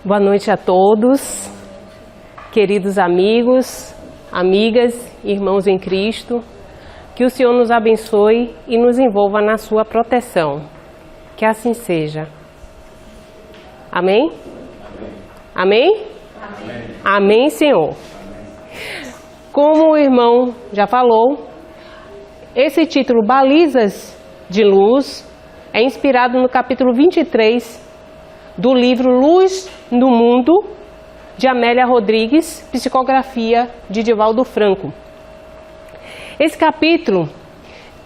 Boa noite a todos, queridos amigos, amigas, irmãos em Cristo. Que o Senhor nos abençoe e nos envolva na sua proteção. Que assim seja. Amém? Amém? Amém, Amém, Senhor. Como o irmão já falou, esse título, Balizas de Luz, é inspirado no capítulo 23 do livro Luz no Mundo, de Amélia Rodrigues, psicografia de Divaldo Franco. Esse capítulo,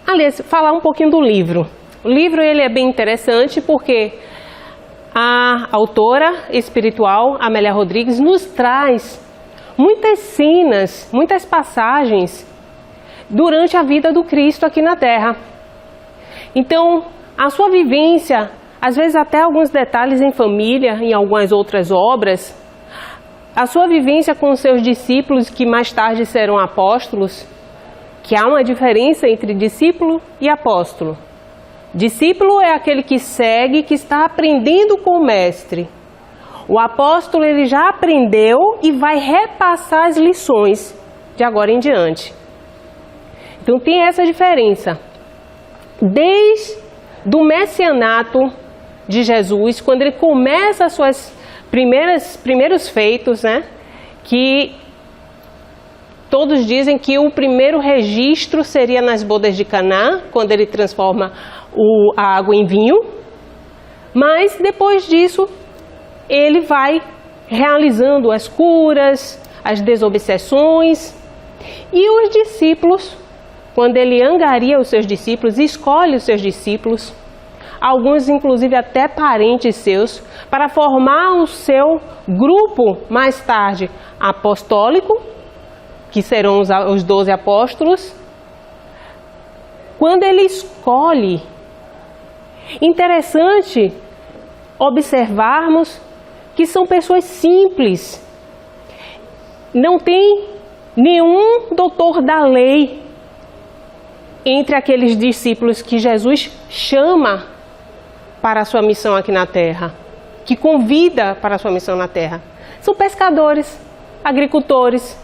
aliás, falar um pouquinho do livro. O livro ele é bem interessante porque a autora espiritual, Amélia Rodrigues, nos traz muitas cenas, muitas passagens durante a vida do Cristo aqui na Terra. Então, a sua vivência, às vezes até alguns detalhes em família, em algumas outras obras, a sua vivência com os seus discípulos, que mais tarde serão apóstolos, que há uma diferença entre discípulo e apóstolo. Discípulo é aquele que segue, que está aprendendo com o mestre. O apóstolo ele já aprendeu e vai repassar as lições de agora em diante. Então tem essa diferença. Desde o messianato de Jesus, quando ele começa as suas primeiros feitos, né? Que todos dizem que o primeiro registro seria nas bodas de Caná, quando ele transforma a água em vinho. Mas depois disso, ele vai realizando as curas, as desobsessões. E os discípulos, quando ele angaria os seus discípulos, escolhe os seus discípulos, alguns inclusive até parentes seus, para formar o seu grupo mais tarde apostólico, que serão os 12 apóstolos. Quando ele escolhe, interessante observarmos que são pessoas simples, não tem nenhum doutor da lei entre aqueles discípulos que Jesus chama para a sua missão aqui na Terra, que convida para a sua missão na Terra. São pescadores, agricultores,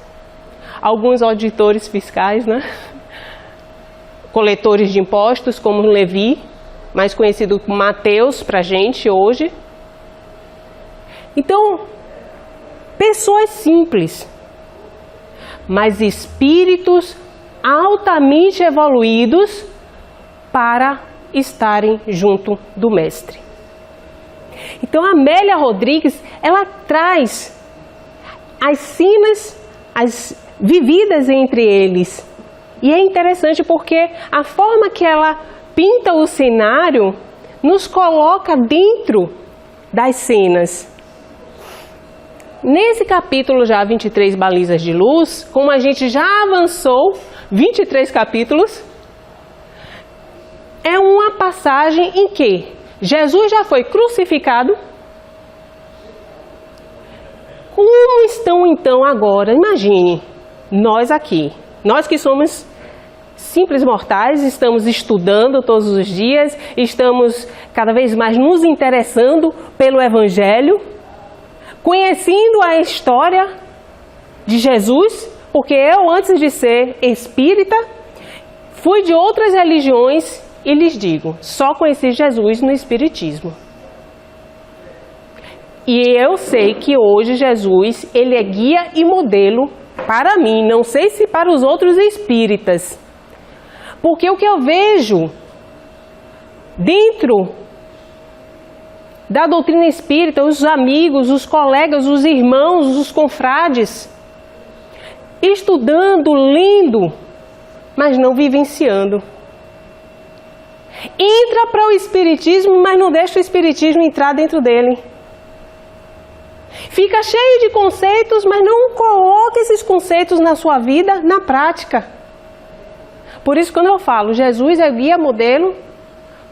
alguns auditores fiscais, né? Coletores de impostos, como Levi, mais conhecido como Mateus para a gente hoje. Então, pessoas simples, mas espíritos altamente evoluídos para estarem junto do Mestre. Então, a Amélia Rodrigues, ela traz as cenas, as vividas entre eles. E é interessante porque a forma que ela pinta o cenário nos coloca dentro das cenas. Nesse capítulo já 23 Balizas de Luz, como a gente já avançou 23 capítulos, é uma passagem em que Jesus já foi crucificado. Como estão então agora? Imagine, nós aqui, nós que somos simples mortais, estamos estudando todos os dias, estamos cada vez mais nos interessando pelo Evangelho, conhecendo a história de Jesus, porque eu, antes de ser espírita, fui de outras religiões e lhes digo, só conheci Jesus no Espiritismo. E eu sei que hoje Jesus, ele é guia e modelo para mim, não sei se para os outros espíritas. Porque o que eu vejo dentro da doutrina espírita, os amigos, os colegas, os irmãos, os confrades, estudando, lendo, mas não vivenciando. Entra para o espiritismo, mas não deixa o espiritismo entrar dentro dele. Fica cheio de conceitos, mas não coloca esses conceitos na sua vida, na prática. Por isso, quando eu falo, Jesus é guia modelo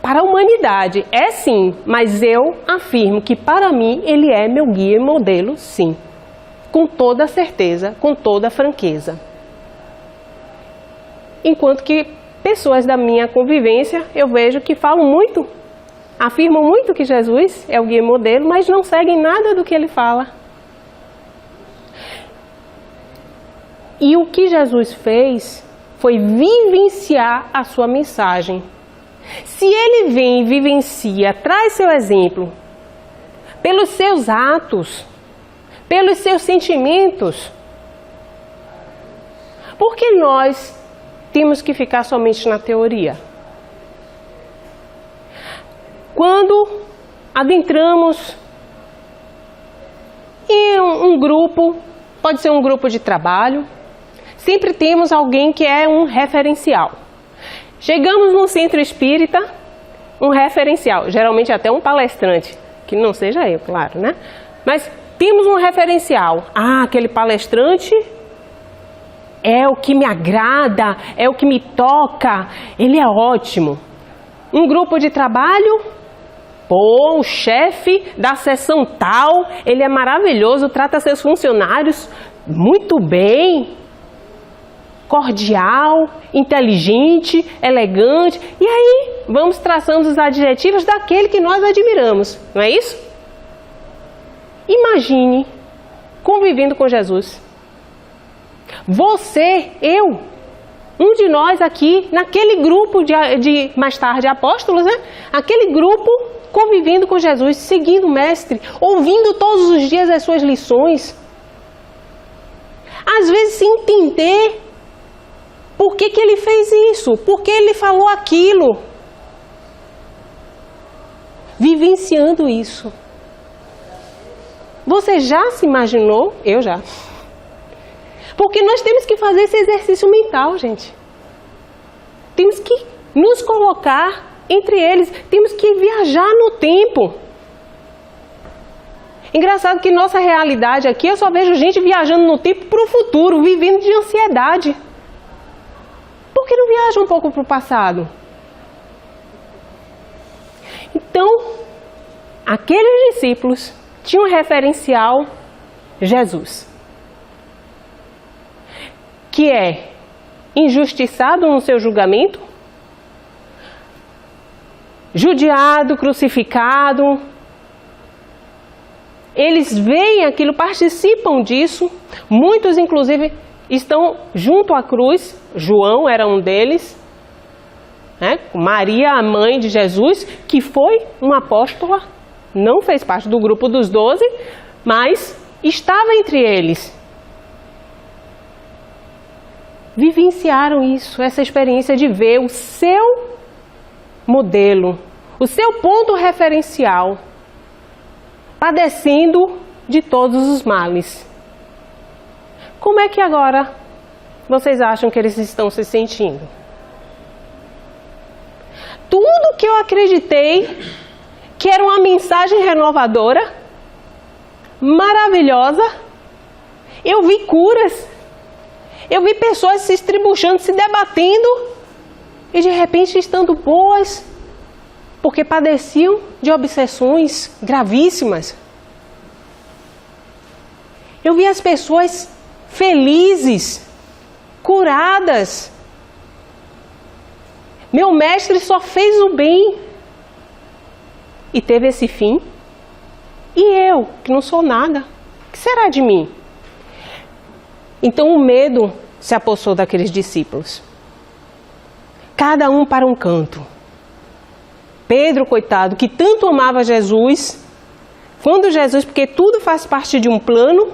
para a humanidade. É sim, mas eu afirmo que para mim ele é meu guia e modelo, sim. Com toda certeza, com toda franqueza. Enquanto que pessoas da minha convivência, eu vejo que falam muito afirmam muito que Jesus é o guia e modelo, mas não seguem nada do que ele fala. E o que Jesus fez foi vivenciar a sua mensagem. Se ele vem e vivencia, traz seu exemplo, pelos seus atos, pelos seus sentimentos, por que nós temos que ficar somente na teoria? Quando adentramos em um grupo, pode ser um grupo de trabalho, sempre temos alguém que é um referencial. Chegamos num centro espírita, um referencial, geralmente até um palestrante, que não seja eu, claro, né? Mas temos um referencial. Ah, aquele palestrante é o que me agrada, é o que me toca, ele é ótimo. Um grupo de trabalho, pô, o chefe da seção tal, ele é maravilhoso, trata seus funcionários muito bem, cordial, inteligente, elegante. E aí, vamos traçando os adjetivos daquele que nós admiramos, não é isso? Imagine convivendo com Jesus. Você, eu, um de nós aqui, naquele grupo de mais tarde apóstolos, né? Aquele grupo convivendo com Jesus, seguindo o Mestre, ouvindo todos os dias as suas lições. Às vezes sem entender por que ele fez isso, por que ele falou aquilo. Vivenciando isso. Você já se imaginou? Eu já. Porque nós temos que fazer esse exercício mental, gente. Temos que nos colocar entre eles. Temos que viajar no tempo. Engraçado que nossa realidade aqui, eu só vejo gente viajando no tempo para o futuro, vivendo de ansiedade. Por que não viaja um pouco para o passado? Então, aqueles discípulos tinham um referencial Jesus, que é injustiçado no seu julgamento, judiado, crucificado. Eles veem aquilo, participam disso. Muitos, inclusive, estão junto à cruz. João era um deles, né? Maria, a mãe de Jesus, que foi uma apóstola, não fez parte do grupo dos 12, mas estava entre eles. Vivenciaram isso, essa experiência de ver o seu modelo, o seu ponto referencial, padecendo de todos os males. Como é que agora vocês acham que eles estão se sentindo? Tudo que eu acreditei que era uma mensagem renovadora, maravilhosa, eu vi curas, eu vi pessoas se estribuchando, se debatendo e de repente estando boas, porque padeciam de obsessões gravíssimas. Eu vi as pessoas felizes, curadas. Meu mestre só fez o bem e teve esse fim. E eu, que não sou nada, o que será de mim? Então o medo se apossou daqueles discípulos. Cada um para um canto. Pedro, coitado, que tanto amava Jesus, quando Jesus, porque tudo faz parte de um plano.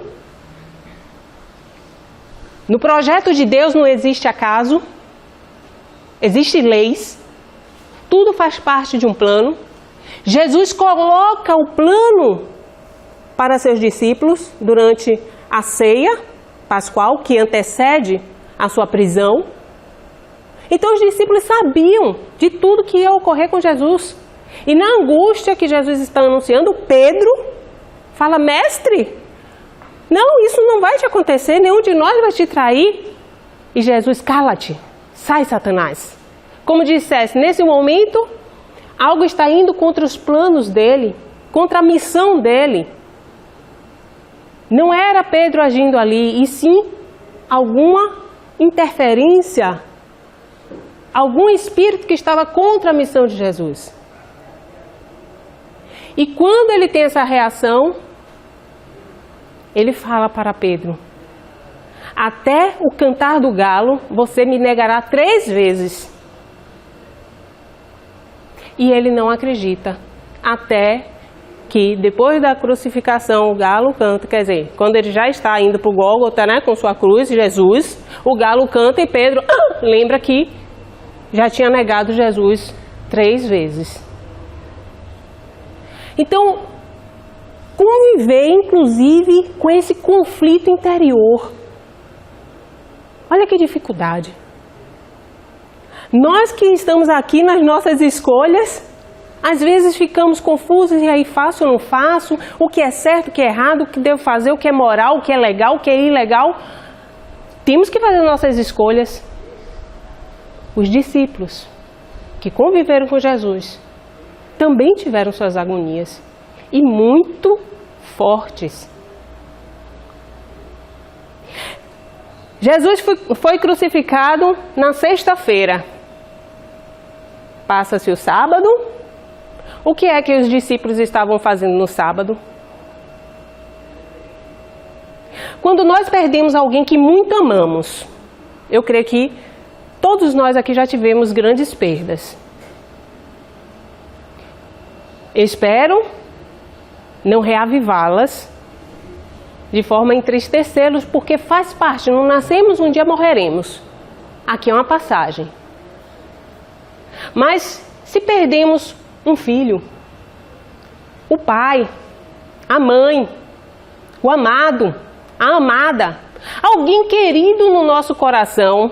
No projeto de Deus não existe acaso, existem leis, tudo faz parte de um plano. Jesus coloca o plano para seus discípulos durante a ceia pascual, que antecede a sua prisão. Então os discípulos sabiam de tudo que ia ocorrer com Jesus. E na angústia que Jesus está anunciando, Pedro fala: mestre, não, isso não vai te acontecer, nenhum de nós vai te trair. E Jesus: cala-te, sai, Satanás. Como dissesse, nesse momento, algo está indo contra os planos dele, contra a missão dele. Não era Pedro agindo ali, e sim alguma interferência, algum espírito que estava contra a missão de Jesus. E quando ele tem essa reação, ele fala para Pedro: até o cantar do galo, você me negará 3 vezes. E ele não acredita, até que depois da crucificação o galo canta, quer dizer, quando ele já está indo para o Gólgota, né, com sua cruz, Jesus, o galo canta e Pedro lembra que já tinha negado Jesus 3 vezes. Então, conviver inclusive com esse conflito interior, olha que dificuldade. Nós que estamos aqui nas nossas escolhas, às vezes ficamos confusos, e aí faço ou não faço, o que é certo, o que é errado, o que devo fazer, o que é moral, o que é legal, o que é ilegal. Temos que fazer nossas escolhas. Os discípulos que conviveram com Jesus também tiveram suas agonias, e muito fortes. Jesus foi crucificado na sexta-feira. Passa-se o sábado. O que é que os discípulos estavam fazendo no sábado? Quando nós perdemos alguém que muito amamos, eu creio que todos nós aqui já tivemos grandes perdas. Espero não reavivá-las de forma a entristecê-los, porque faz parte, não nascemos, um dia morreremos. Aqui é uma passagem. Mas se perdemos um filho, o pai, a mãe, o amado, a amada, alguém querido no nosso coração,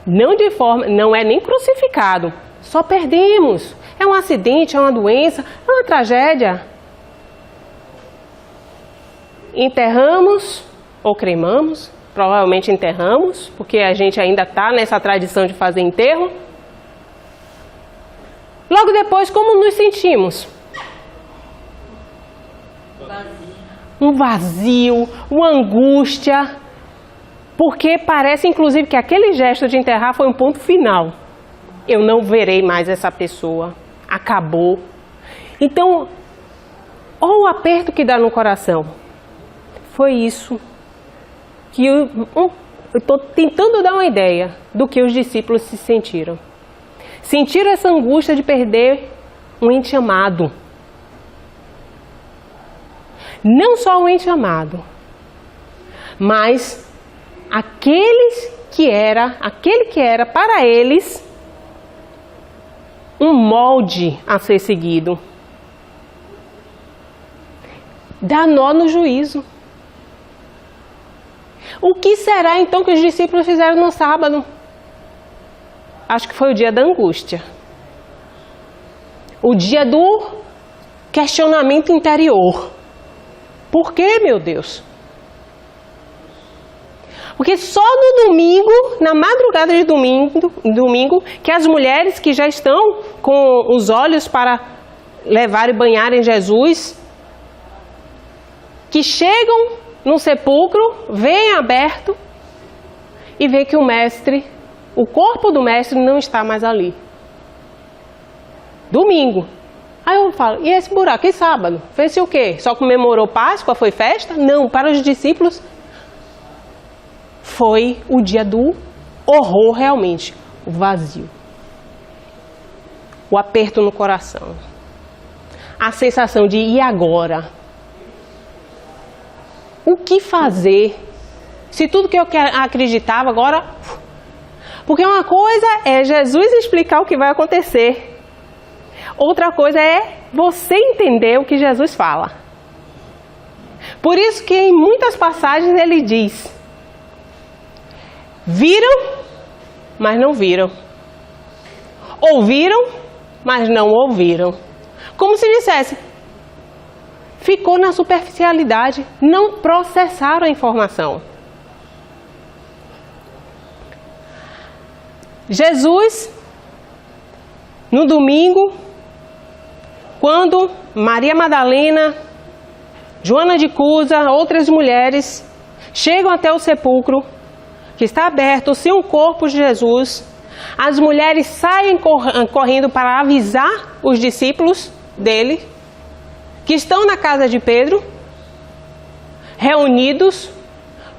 não é nem crucificado, só perdemos. É um acidente, é uma doença, é uma tragédia. Enterramos ou cremamos, provavelmente enterramos, porque a gente ainda está nessa tradição de fazer enterro. Logo depois, como nos sentimos? Um vazio, uma angústia, porque parece inclusive que aquele gesto de enterrar foi um ponto final. Eu não verei mais essa pessoa, acabou. Então, olha o aperto que dá no coração. Foi isso que eu estou tentando dar uma ideia do que os discípulos se sentiram. Sentiram essa angústia de perder um ente amado. Não só um ente amado, mas aquele que era para eles um molde a ser seguido. Dá nó no juízo. O que será então que os discípulos fizeram no sábado? Acho que foi o dia da angústia. O dia do questionamento interior. Por quê, meu Deus? Porque só no domingo, na madrugada de domingo, que as mulheres que já estão com os olhos para levar e banharem Jesus, que chegam no sepulcro, veem aberto e vê que o corpo do mestre não está mais ali. Domingo. Aí eu falo, e esse buraco? E sábado? Fez-se o quê? Só comemorou Páscoa? Foi festa? Não, para os discípulos foi o dia do horror realmente. O vazio. O aperto no coração. A sensação de, e agora? O que fazer? Se tudo que eu acreditava agora... Porque uma coisa é Jesus explicar o que vai acontecer. Outra coisa é você entender o que Jesus fala. Por isso que em muitas passagens ele diz: viram, mas não viram. Ouviram, mas não ouviram. Como se dissesse, ficou na superficialidade, não processaram a informação. Jesus, no domingo, quando Maria Madalena, Joana de Cusa, outras mulheres chegam até o sepulcro, que está aberto sem o corpo de Jesus, As mulheres saem correndo para avisar os discípulos dele, que estão na casa de Pedro, reunidos,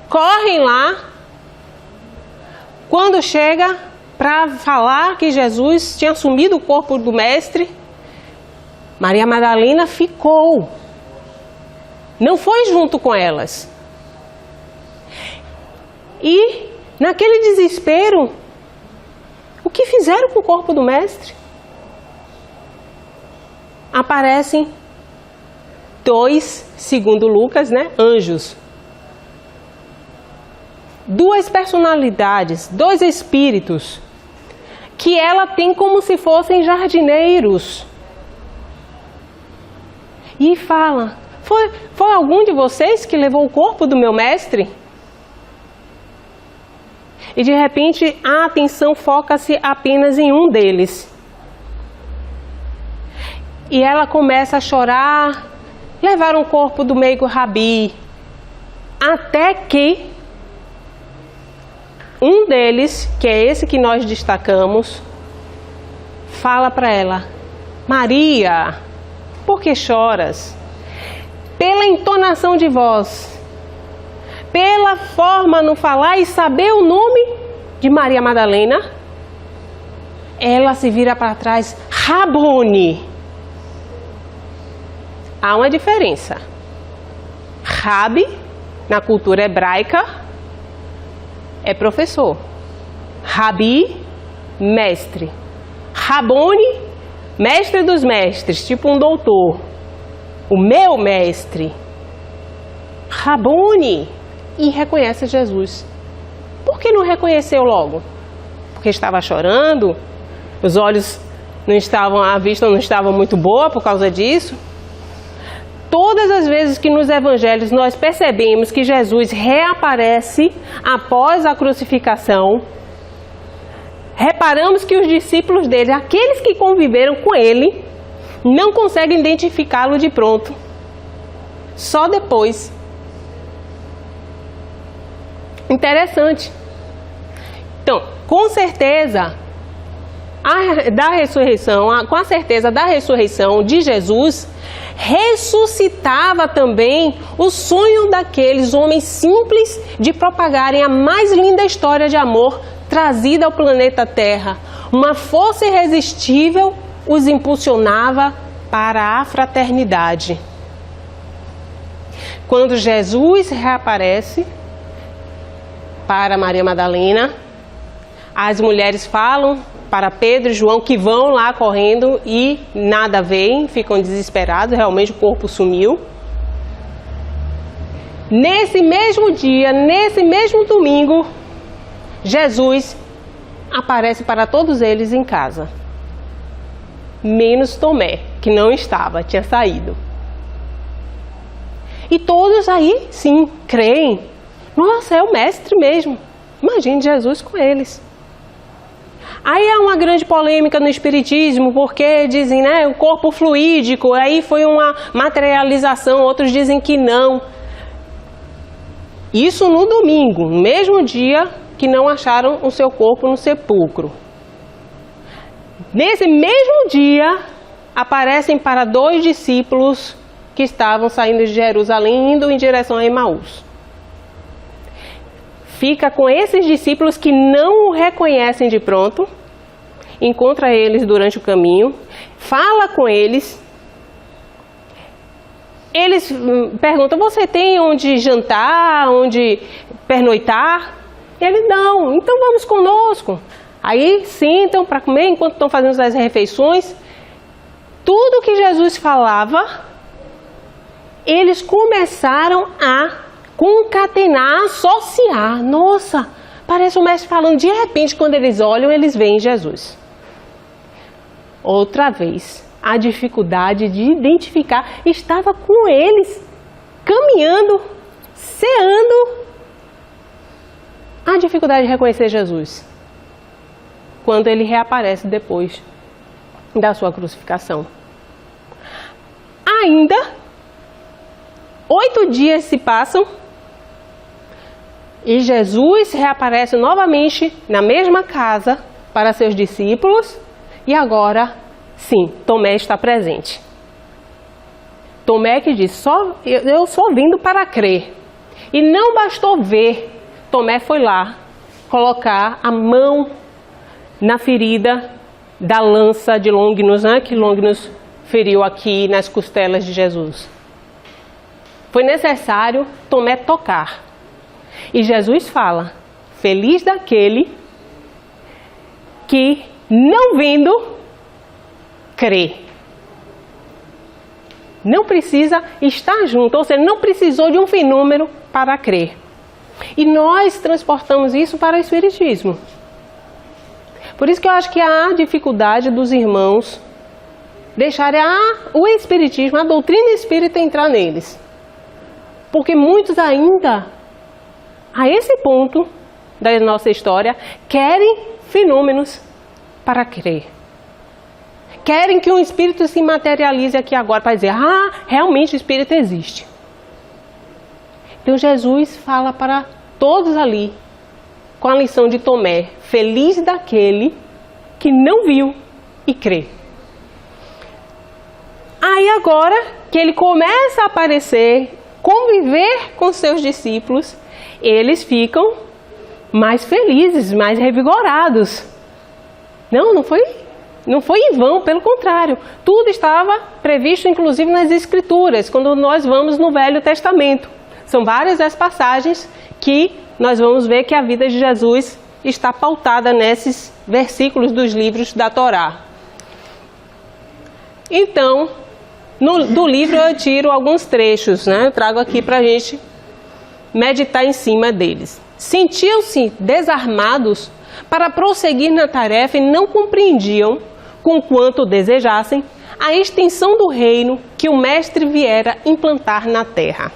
correm lá. Quando chega para falar que Jesus tinha assumido o corpo do mestre, Maria Madalena ficou. Não foi junto com elas. E, naquele desespero, o que fizeram com o corpo do mestre? Aparecem 2, segundo Lucas, anjos. 2 personalidades, 2 espíritos, que ela tem como se fossem jardineiros. E fala: foi algum de vocês que levou o corpo do meu mestre? E de repente a atenção foca-se apenas em um deles. E ela começa a chorar. Levaram o corpo do meigo Rabi. Até que um deles, que é esse que nós destacamos, fala para ela: Maria, por que choras? Pela entonação de voz, pela forma no falar e saber o nome de Maria Madalena, ela se vira para trás: Rabone. Há uma diferença. Rabi, na cultura hebraica, é professor. Rabi, mestre. Rabone, mestre dos mestres, tipo um doutor. O meu mestre. Rabone. E reconhece Jesus. Por que não reconheceu logo? Porque estava chorando? Os olhos não estavam, a vista não estava muito boa por causa disso? Todas as vezes que nos evangelhos nós percebemos que Jesus reaparece após a crucificação, reparamos que os discípulos dele, aqueles que conviveram com ele, não conseguem identificá-lo de pronto. Só depois. Interessante. Então, com certeza, com a certeza da ressurreição de Jesus, ressuscitava também o sonho daqueles homens simples de propagarem a mais linda história de amor trazida ao planeta Terra. Uma força irresistível os impulsionava para a fraternidade. Quando Jesus reaparece para Maria Madalena, as mulheres falam para Pedro e João, que vão lá correndo e nada veem, ficam desesperados, realmente o corpo sumiu. Nesse mesmo dia, nesse mesmo domingo, Jesus aparece para todos eles em casa. Menos Tomé, que não estava, tinha saído. E todos aí, sim, creem. Nossa, é o mestre mesmo. Imagine Jesus com eles. Aí há uma grande polêmica no espiritismo, porque dizem, o corpo fluídico, aí foi uma materialização, outros dizem que não. Isso no domingo, no mesmo dia que não acharam o seu corpo no sepulcro. Nesse mesmo dia, aparecem para 2 discípulos que estavam saindo de Jerusalém, indo em direção a Emaús. Fica com esses discípulos que não o reconhecem de pronto, encontra eles durante o caminho, fala com eles. Eles perguntam: você tem onde jantar, onde pernoitar? E ele: não, então vamos conosco. Aí sentam para comer enquanto estão fazendo as refeições. Tudo que Jesus falava, eles começaram a concatenar, associar. Nossa, parece o mestre falando. De repente, quando eles olham, eles veem Jesus. Outra vez, a dificuldade de identificar estava com eles, caminhando, ceando. A dificuldade de reconhecer Jesus, quando ele reaparece depois da sua crucificação. Ainda 8 dias se passam e Jesus reaparece novamente na mesma casa, para seus discípulos e agora, sim, Tomé está presente. Tomé que diz, eu sou vindo para crer. E não bastou ver, Tomé foi lá colocar a mão na ferida da lança de Longinus, né, que Longinus feriu aqui nas costelas de Jesus. Foi necessário Tomé tocar. E Jesus fala, feliz daquele que, não vendo, crê. Não precisa estar junto, ou seja, não precisou de um fenômeno para crer. E nós transportamos isso para o Espiritismo. Por isso que eu acho que há dificuldade dos irmãos deixarem o Espiritismo, a doutrina espírita entrar neles. Porque muitos ainda, a esse ponto da nossa história, querem fenômenos para crer. Querem que um espírito se materialize aqui agora para dizer, realmente o espírito existe. Então Jesus fala para todos ali, com a lição de Tomé, feliz daquele que não viu e crê. Aí agora que ele começa a aparecer, conviver com seus discípulos, eles ficam mais felizes, mais revigorados. Não foi em vão, pelo contrário. Tudo estava previsto, inclusive, nas Escrituras, quando nós vamos no Velho Testamento. São várias as passagens que nós vamos ver que a vida de Jesus está pautada nesses versículos dos livros da Torá. Então, do livro eu tiro alguns trechos, né? Eu trago aqui para a gente meditar em cima deles. Sentiam-se desarmados para prosseguir na tarefa e não compreendiam, conquanto desejassem, a extensão do reino que o Mestre viera implantar na terra.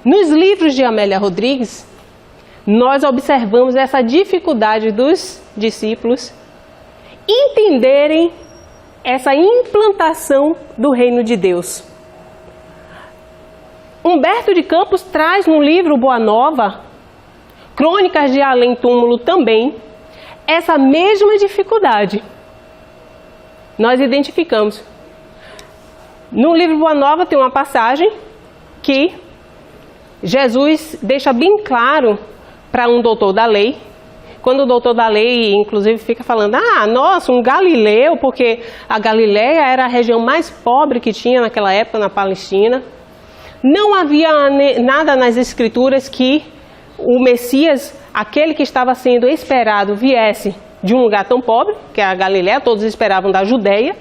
Nos livros de Amélia Rodrigues, nós observamos essa dificuldade dos discípulos entenderem essa implantação do reino de Deus. Humberto de Campos traz no livro Boa Nova, Crônicas de Além Túmulo também, essa mesma dificuldade. Nós identificamos. No livro Boa Nova tem uma passagem que Jesus deixa bem claro para um doutor da lei, quando o doutor da lei, inclusive, fica falando, nossa, um galileu, porque a Galileia era a região mais pobre que tinha naquela época na Palestina. Não havia nada nas Escrituras que o Messias, aquele que estava sendo esperado, viesse de um lugar tão pobre, que é a Galileia, todos esperavam da Judeia.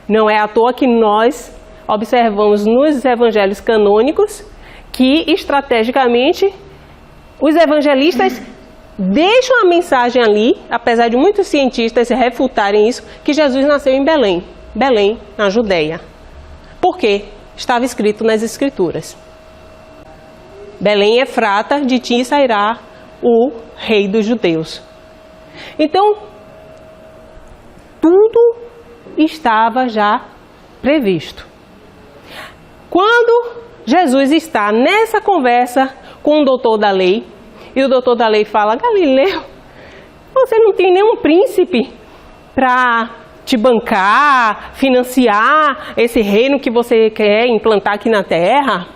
Não é à toa que nós observamos nos evangelhos canônicos que, estrategicamente, os evangelistas deixam a mensagem ali, apesar de muitos cientistas refutarem isso, que Jesus nasceu em Belém, na Judeia. Por quê? Estava escrito nas Escrituras. Belém Efrata, de ti sairá o rei dos judeus. Então, tudo estava já previsto. Quando Jesus está nessa conversa com o doutor da lei, e o doutor da lei fala, Galileu, você não tem nenhum príncipe para te bancar, financiar esse reino que você quer implantar aqui na terra?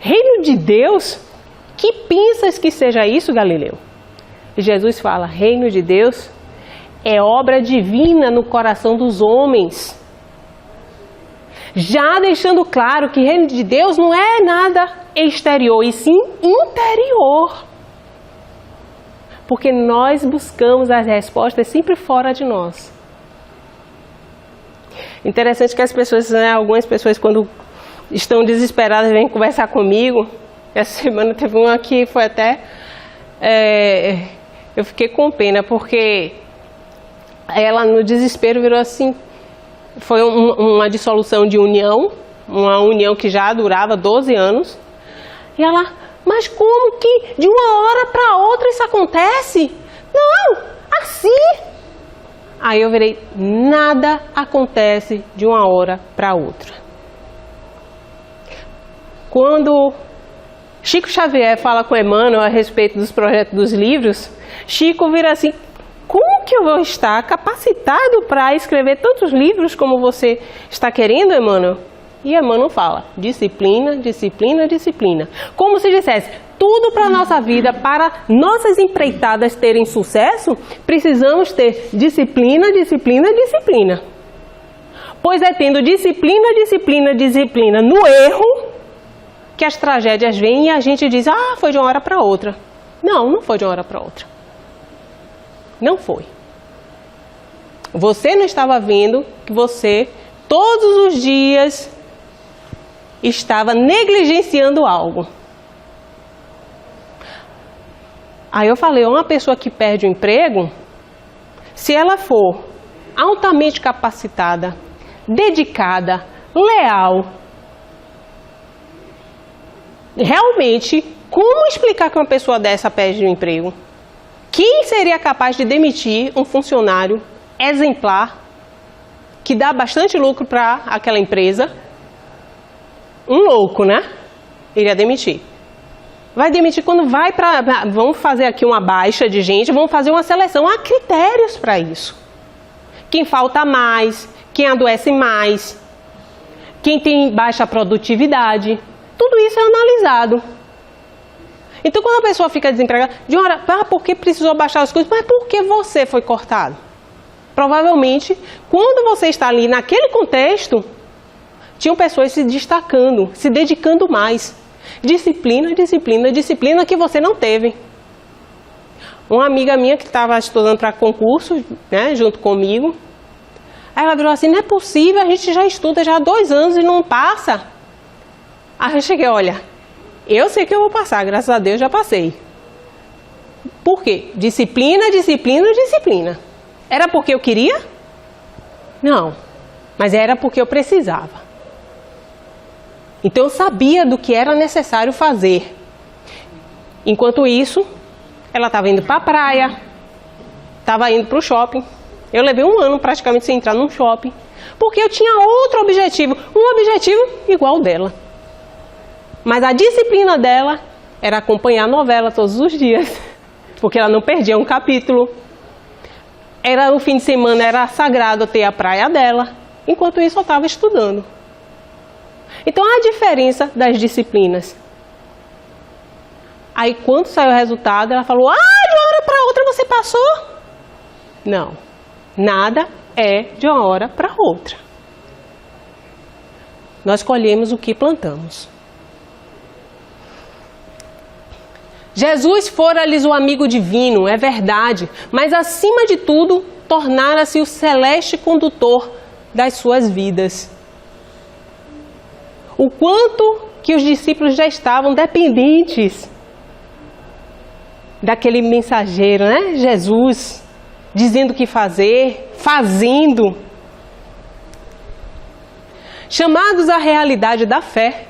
Reino de Deus? Que pensas que seja isso, Galileu? E Jesus fala, reino de Deus é obra divina no coração dos homens. Já deixando claro que reino de Deus não é nada exterior, e sim interior. Porque nós buscamos as respostas sempre fora de nós. Interessante que as pessoas, algumas pessoas, quando estão desesperadas, vêm conversar comigo. Essa semana teve uma que foi até... eu fiquei com pena, porque ela, no desespero, virou assim... Foi uma dissolução de união, uma união que já durava 12 anos. E ela, mas como que de uma hora para outra isso acontece? Não, assim. Aí eu virei, nada acontece de uma hora para outra. Quando Chico Xavier fala com Emmanuel a respeito dos projetos dos livros. Chico vira assim: como que eu vou estar capacitado para escrever tantos livros como você está querendo, Emmanuel? E Emmanuel fala: disciplina, disciplina, disciplina. Como se dissesse, tudo para a nossa vida, para nossas empreitadas terem sucesso, precisamos ter disciplina, disciplina, disciplina. Pois é tendo disciplina, disciplina, disciplina no erro que as tragédias vêm e a gente diz: ah, foi de uma hora para outra. Não, não foi de uma hora para outra. Não foi. Você não estava vendo que você, todos os dias, estava negligenciando algo. Aí eu falei, uma pessoa que perde o emprego, se ela for altamente capacitada, dedicada, leal, realmente, como explicar que uma pessoa dessa perde o emprego? Quem seria capaz de demitir um funcionário exemplar, que dá bastante lucro para aquela empresa? Um louco, né? Iria demitir. Vai demitir quando vai para... Vamos fazer aqui uma baixa de gente, vamos fazer uma seleção. Há critérios para isso. Quem falta mais, quem adoece mais, quem tem baixa produtividade. Tudo isso é analisado. Então, quando a pessoa fica desempregada, de uma hora, porque precisou baixar as coisas? Mas por que você foi cortado? Provavelmente, quando você está ali naquele contexto, tinham pessoas se destacando, se dedicando mais. Disciplina, disciplina, disciplina que você não teve. Uma amiga minha que estava estudando para concurso, né, junto comigo, aí ela virou assim: não é possível, a gente já estuda já há 2 anos e não passa. Aí eu cheguei: olha, eu sei que eu vou passar, graças a Deus já passei. Por quê? Disciplina, disciplina, disciplina. Era porque eu queria? Não, mas era porque eu precisava. Então eu sabia do que era necessário fazer. Enquanto isso, ela estava indo para a praia, estava indo para o shopping. Eu levei 1 ano praticamente sem entrar num shopping, porque eu tinha outro objetivo, um objetivo igual ao dela. Mas a disciplina dela era acompanhar a novela todos os dias, porque ela não perdia um capítulo. Era o fim de semana, era sagrado ter a praia dela. Enquanto isso, eu estava estudando. Então, a diferença das disciplinas. Aí, quando saiu o resultado, ela falou: ah, de uma hora para outra você passou? Não, nada é de uma hora para outra. Nós colhemos o que plantamos. Jesus fora-lhes o amigo divino, é verdade, mas acima de tudo, tornara-se o celeste condutor das suas vidas. O quanto que os discípulos já estavam dependentes daquele mensageiro, né? Jesus, dizendo o que fazer, fazendo. Chamados à realidade da fé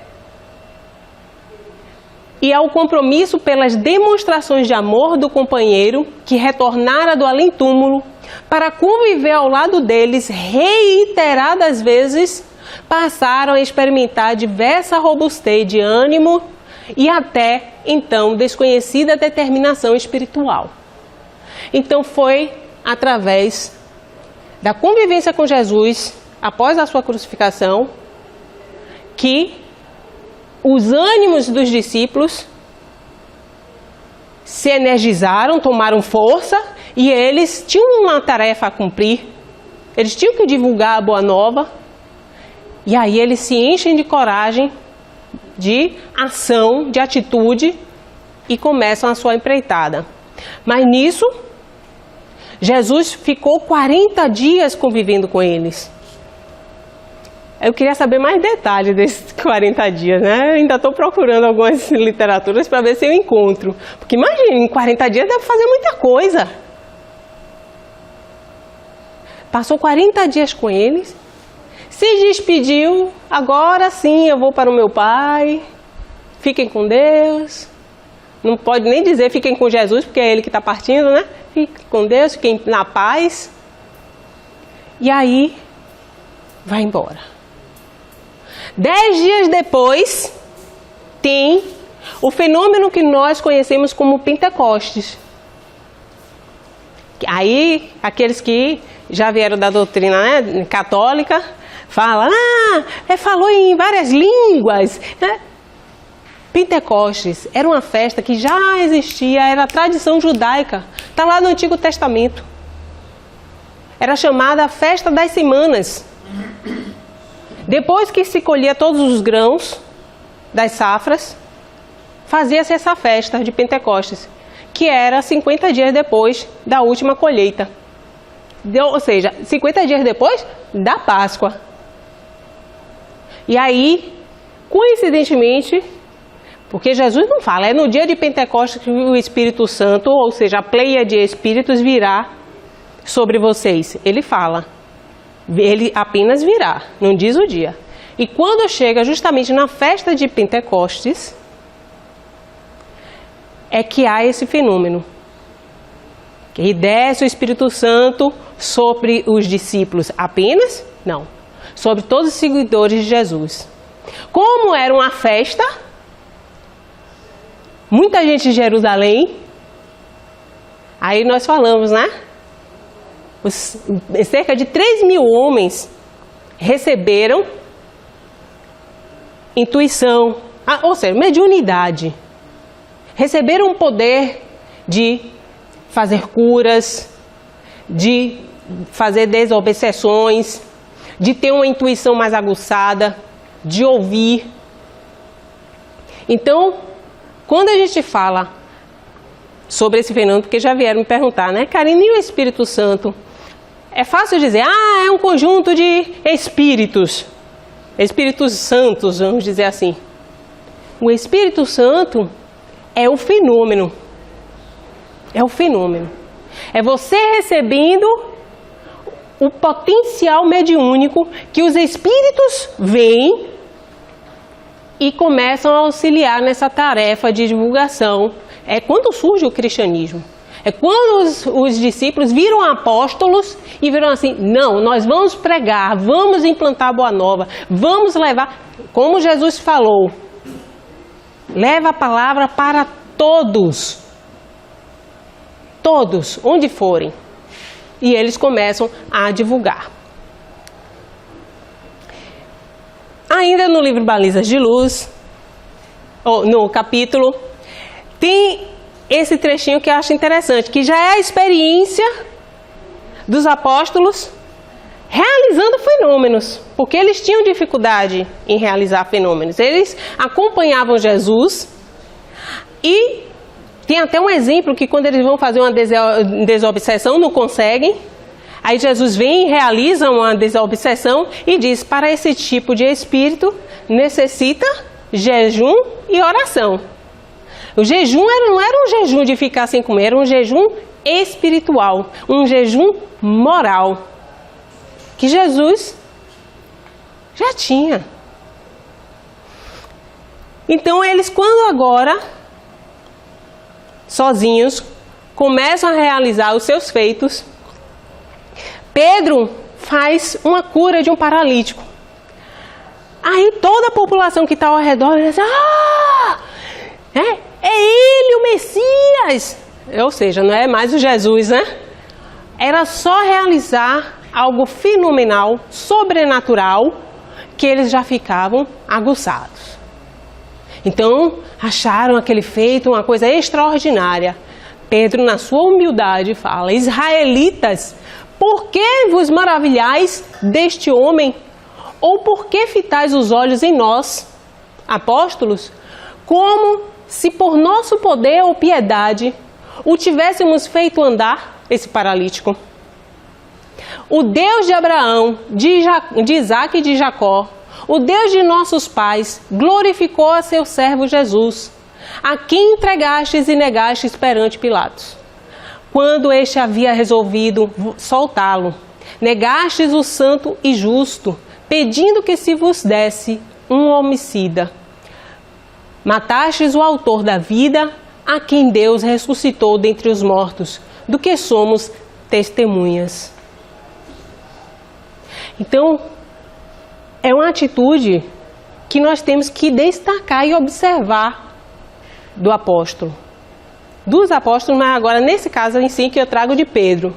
e ao compromisso pelas demonstrações de amor do companheiro que retornara do além-túmulo para conviver ao lado deles reiteradas vezes, passaram a experimentar diversa robustez de ânimo e até, então, desconhecida determinação espiritual. Então, foi através da convivência com Jesus, após a sua crucificação, que os ânimos dos discípulos se energizaram, tomaram força e eles tinham uma tarefa a cumprir. Eles tinham que divulgar a boa nova. E aí eles se enchem de coragem, de ação, de atitude e começam a sua empreitada. Mas nisso, Jesus ficou 40 dias convivendo com eles. Eu queria saber mais detalhes desses 40 dias, né? Eu ainda estou procurando algumas literaturas para ver se eu encontro. Porque imagina, em 40 dias deve fazer muita coisa. Passou 40 dias com eles. Se despediu, agora sim eu vou para o meu Pai, fiquem com Deus. Não pode nem dizer fiquem com Jesus, porque é Ele que está partindo, né? Fiquem com Deus, fiquem na paz. E aí, vai embora. 10 dias depois, tem O fenômeno que nós conhecemos como Pentecostes. Aí, aqueles que já vieram da doutrina, né, católica, falam, falou em várias línguas, né? Pentecostes era uma festa que já existia, era a tradição judaica, está lá no Antigo Testamento. Era chamada a Festa das Semanas. Depois que se colhia todos os grãos das safras, fazia-se essa festa de Pentecostes, que era 50 dias depois da última colheita. Ou seja, 50 dias depois da Páscoa. E aí, coincidentemente, porque Jesus não fala, é no dia de Pentecostes que o Espírito Santo, ou seja, a pleia de Espíritos virá sobre vocês. Ele fala, ele apenas virá, não diz o dia. E quando chega justamente na festa de Pentecostes, é que há esse fenômeno. Que desce o Espírito Santo sobre os discípulos apenas? Não. Sobre todos os seguidores de Jesus. Como era uma festa, muita gente de Jerusalém, aí nós falamos, né? Cerca de 3.000 homens receberam intuição, ou seja, mediunidade. Receberam o poder de fazer curas, de fazer desobsessões, de ter uma intuição mais aguçada, de ouvir. Então, quando a gente fala sobre esse fenômeno, porque já vieram me perguntar, né, Karine, e o Espírito Santo? É fácil dizer, é um conjunto de espíritos santos, vamos dizer assim. O Espírito Santo é o fenômeno. É o fenômeno. É você recebendo o potencial mediúnico que os espíritos veem e começam a auxiliar nessa tarefa de divulgação. É quando surge o cristianismo. É quando os discípulos viram apóstolos e viram assim, não, nós vamos pregar, vamos implantar a boa nova, vamos levar, como Jesus falou, leva a palavra para todos, onde forem. E eles começam a divulgar. Ainda no livro Balizas de Luz, no capítulo, tem esse trechinho que eu acho interessante, que já é a experiência dos apóstolos realizando fenômenos, porque eles tinham dificuldade em realizar fenômenos. Eles acompanhavam Jesus e tem até um exemplo que quando eles vão fazer uma desobsessão não conseguem. Aí Jesus vem e realiza uma desobsessão e diz, para esse tipo de espírito necessita jejum e oração. O jejum não era um jejum de ficar sem comer, era um jejum espiritual, um jejum moral, que Jesus já tinha. Então eles, quando agora, sozinhos, começam a realizar os seus feitos, Pedro faz uma cura de um paralítico. Aí toda a população que está ao redor diz, é ele o Messias. Ou seja, não é mais o Jesus, né? Era só realizar algo fenomenal, sobrenatural, que eles já ficavam aguçados. Então, acharam aquele feito uma coisa extraordinária. Pedro, na sua humildade, fala, israelitas, por que vos maravilhais deste homem? Ou por que fitais os olhos em nós, apóstolos, como se por nosso poder ou piedade o tivéssemos feito andar, esse paralítico? O Deus de Abraão, de Isaque e de Jacó, o Deus de nossos pais, glorificou a seu servo Jesus, a quem entregastes e negastes perante Pilatos. Quando este havia resolvido soltá-lo, negastes o santo e justo, pedindo que se vos desse um homicida. Matastes o autor da vida, a quem Deus ressuscitou dentre os mortos, do que somos testemunhas. Então, é uma atitude que nós temos que destacar e observar do apóstolo. Dos apóstolos, mas agora nesse caso em si que eu trago de Pedro.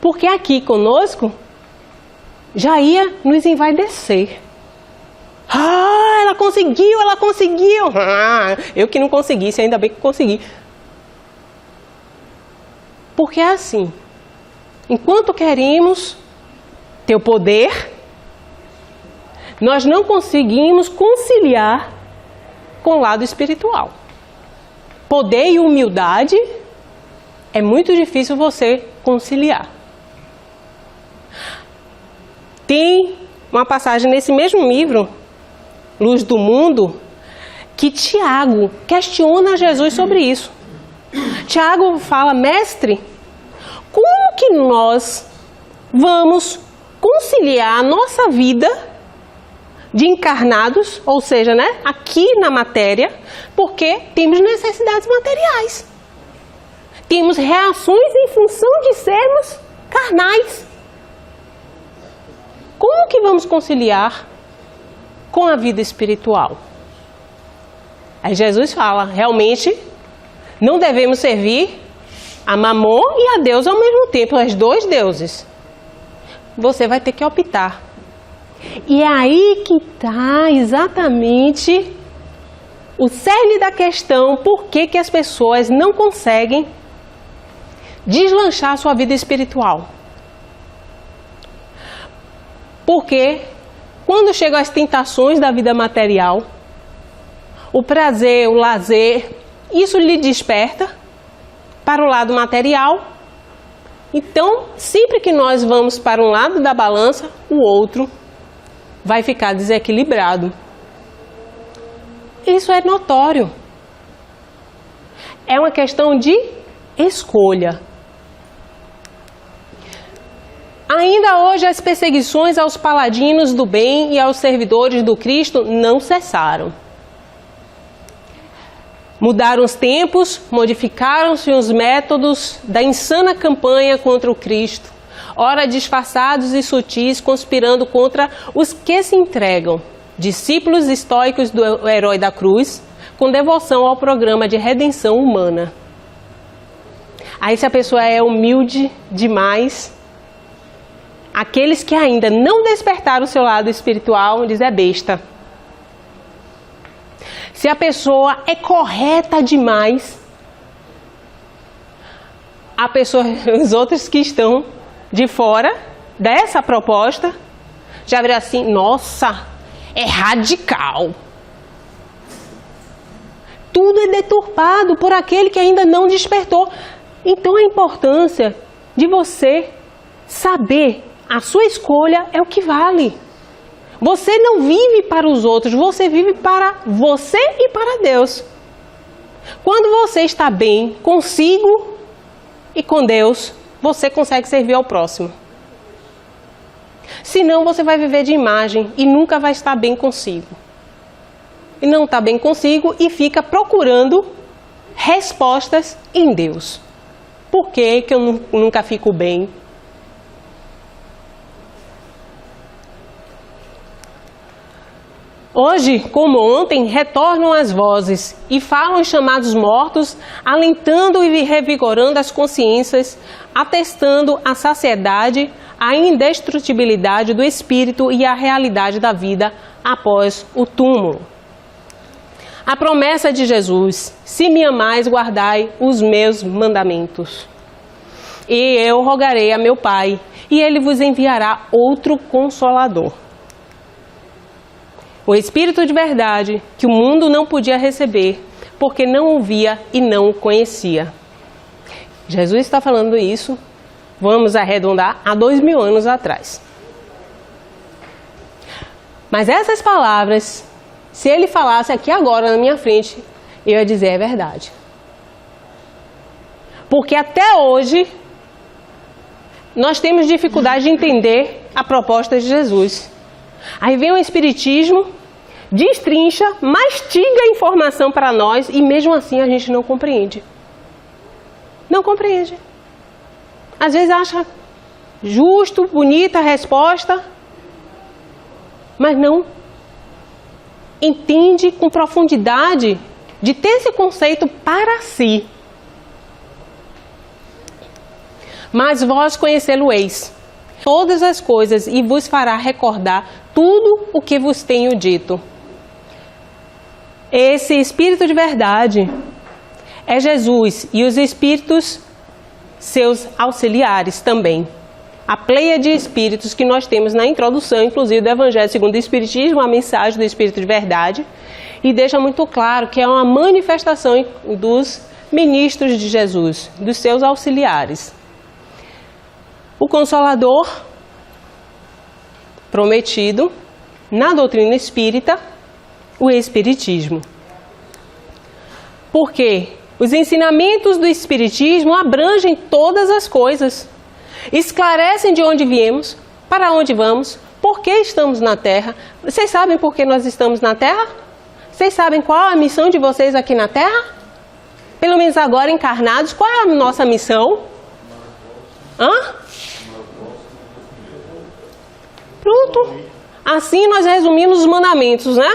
Porque aqui conosco já ia nos envaidecer. Ah, ela conseguiu, ela conseguiu. Ah, eu que não conseguisse, ainda bem que consegui. Porque é assim, enquanto queremos ter o poder, nós não conseguimos conciliar com o lado espiritual. Poder e humildade é muito difícil você conciliar. Tem uma passagem nesse mesmo livro, Luz do Mundo, que Tiago questiona Jesus sobre isso. Tiago fala: mestre, como que nós vamos conciliar a nossa vida de encarnados, ou seja, né, aqui na matéria, porque temos necessidades materiais. Temos reações em função de sermos carnais. Como que vamos conciliar com a vida espiritual? Aí Jesus fala, realmente não devemos servir a Mamon e a Deus ao mesmo tempo, os dois deuses. Você vai ter que optar. E é aí que está exatamente o cerne da questão, por que as pessoas não conseguem deslanchar a sua vida espiritual. Porque quando chegam as tentações da vida material, o prazer, o lazer, isso lhe desperta para o lado material. Então, sempre que nós vamos para um lado da balança, o outro vai ficar desequilibrado. Isso é notório. É uma questão de escolha. Ainda hoje as perseguições aos paladinos do bem e aos servidores do Cristo não cessaram. Mudaram os tempos, modificaram-se os métodos da insana campanha contra o Cristo, ora disfarçados e sutis, conspirando contra os que se entregam, discípulos estoicos do herói da cruz, com devoção ao programa de redenção humana. Aí se a pessoa é humilde demais, aqueles que ainda não despertaram o seu lado espiritual, diz é besta. Se a pessoa é correta demais, os outros que estão de fora dessa proposta já viram assim, nossa, é radical. Tudo é deturpado por aquele que ainda não despertou. Então a importância de você saber a sua escolha é o que vale. Você não vive para os outros, você vive para você e para Deus. Quando você está bem consigo e com Deus, você consegue servir ao próximo. Senão você vai viver de imagem e nunca vai estar bem consigo. E não está bem consigo e fica procurando respostas em Deus. Por que eu nunca fico bem? Hoje, como ontem, retornam as vozes e falam os chamados mortos, alentando e revigorando as consciências, atestando a saciedade, a indestrutibilidade do espírito e a realidade da vida após o túmulo. A promessa de Jesus: se me amais, guardai os meus mandamentos. E eu rogarei a meu Pai, e ele vos enviará outro Consolador. O Espírito de verdade, que o mundo não podia receber, porque não o via e não o conhecia. Jesus está falando isso, vamos arredondar, há 2000 anos atrás. Mas essas palavras, se ele falasse aqui agora na minha frente, eu ia dizer, é verdade. Porque até hoje, nós temos dificuldade de entender a proposta de Jesus. Aí vem o Espiritismo, destrincha, mastiga a informação para nós e mesmo assim a gente não compreende. Não compreende. Às vezes acha justo, bonita a resposta, mas não entende com profundidade de ter esse conceito para si. Mas vós conhecê-lo-eis todas as coisas e vos fará recordar tudo o que vos tenho dito. Esse Espírito de verdade é Jesus e os Espíritos seus auxiliares também. A pleia de Espíritos que nós temos na introdução, inclusive do Evangelho segundo o Espiritismo, a mensagem do Espírito de verdade, e deixa muito claro que é uma manifestação dos ministros de Jesus, dos seus auxiliares. O Consolador prometido na doutrina espírita, o Espiritismo. Porque os ensinamentos do Espiritismo abrangem todas as coisas, esclarecem de onde viemos, para onde vamos, por que estamos na Terra. Vocês sabem por que nós estamos na Terra? Vocês sabem qual é a missão de vocês aqui na Terra? Pelo menos agora encarnados, qual é a nossa missão? Pronto. Assim nós resumimos os mandamentos, né?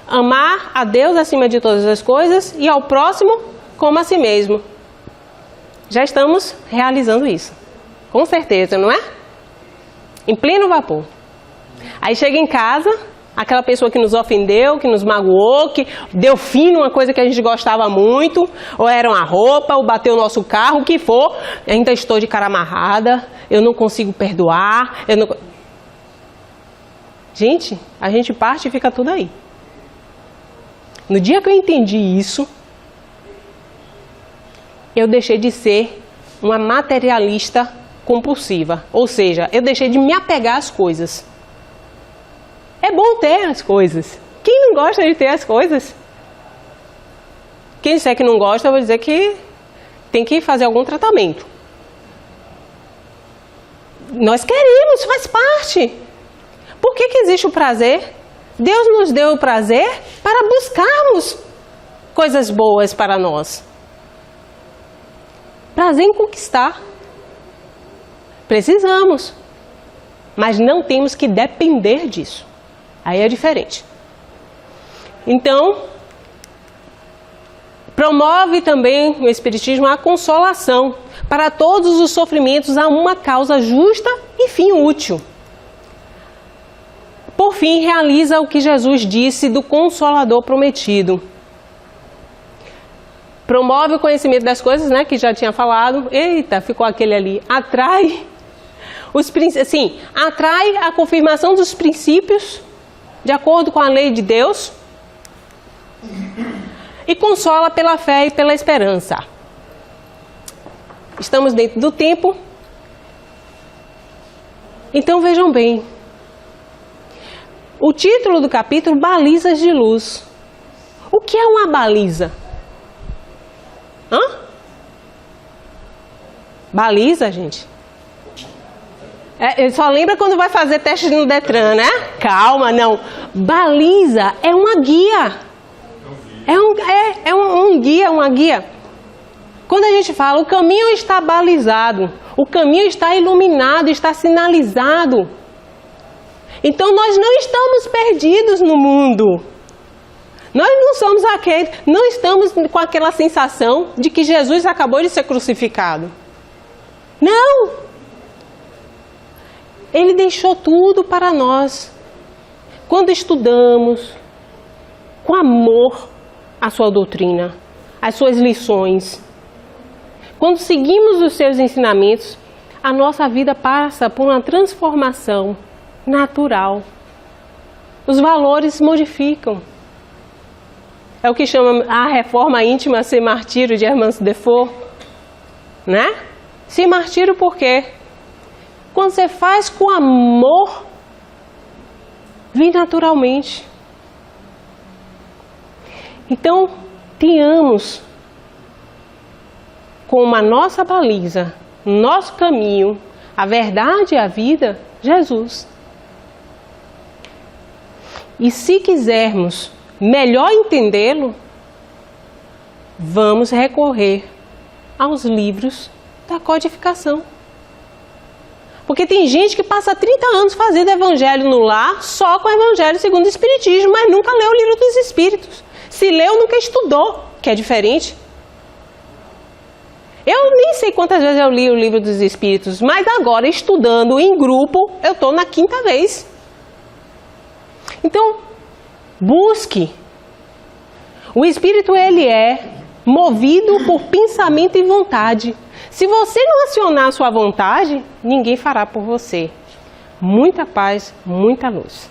Amar a Deus acima de todas as coisas e ao próximo como a si mesmo. Já estamos realizando isso. Com certeza, não é? Em pleno vapor. Aí chega em casa, aquela pessoa que nos ofendeu, que nos magoou, que deu fim numa coisa que a gente gostava muito, ou era uma roupa, ou bateu o nosso carro, o que for, ainda estou de cara amarrada, eu não consigo perdoar, Gente, a gente parte e fica tudo aí. No dia que eu entendi isso, eu deixei de ser uma materialista compulsiva. Ou seja, eu deixei de me apegar às coisas. É bom ter as coisas. Quem não gosta de ter as coisas? Quem disser que não gosta, eu vou dizer que tem que fazer algum tratamento. Nós queremos, faz parte. Por que existe o prazer? Deus nos deu o prazer para buscarmos coisas boas para nós. Prazer em conquistar. Precisamos. Mas não temos que depender disso. Aí é diferente. Então, promove também o Espiritismo a consolação. Para todos os sofrimentos há uma causa justa e fim útil. Por fim, realiza o que Jesus disse do Consolador prometido. Promove o conhecimento das coisas, né, que já tinha falado. Eita, ficou aquele ali. Atrai a confirmação dos princípios, de acordo com a lei de Deus. E consola pela fé e pela esperança. Estamos dentro do tempo. Então vejam bem. O título do capítulo, Balizas de Luz. O que é uma baliza? Baliza, gente? Ele só lembra quando vai fazer teste no Detran, né? Calma, não. Baliza é uma guia. É um guia, uma guia. Quando a gente fala, o caminho está balizado, o caminho está iluminado, está sinalizado. Então nós não estamos perdidos no mundo. Nós não estamos com aquela sensação de que Jesus acabou de ser crucificado. Não! Ele deixou tudo para nós. Quando estudamos com amor a sua doutrina, as suas lições, quando seguimos os seus ensinamentos, a nossa vida passa por uma transformação natural. Os valores modificam. É o que chama a reforma íntima ser martírio de Hermance Defoe, né? Ser martírio por quê? Quando você faz com amor, vem naturalmente. Então, tenhamos como a nossa baliza, nosso caminho, a verdade e a vida, Jesus. E se quisermos melhor entendê-lo, vamos recorrer aos livros da codificação. Porque tem gente que passa 30 anos fazendo evangelho no lar, só com o evangelho segundo o Espiritismo, mas nunca leu o livro dos Espíritos. Se leu, nunca estudou, que é diferente. Eu nem sei quantas vezes eu li o Livro dos Espíritos, mas agora, estudando em grupo, eu estou na 5ª vez. Então, busque. O Espírito, ele é movido por pensamento e vontade. Se você não acionar a sua vontade, ninguém fará por você. Muita paz, muita luz.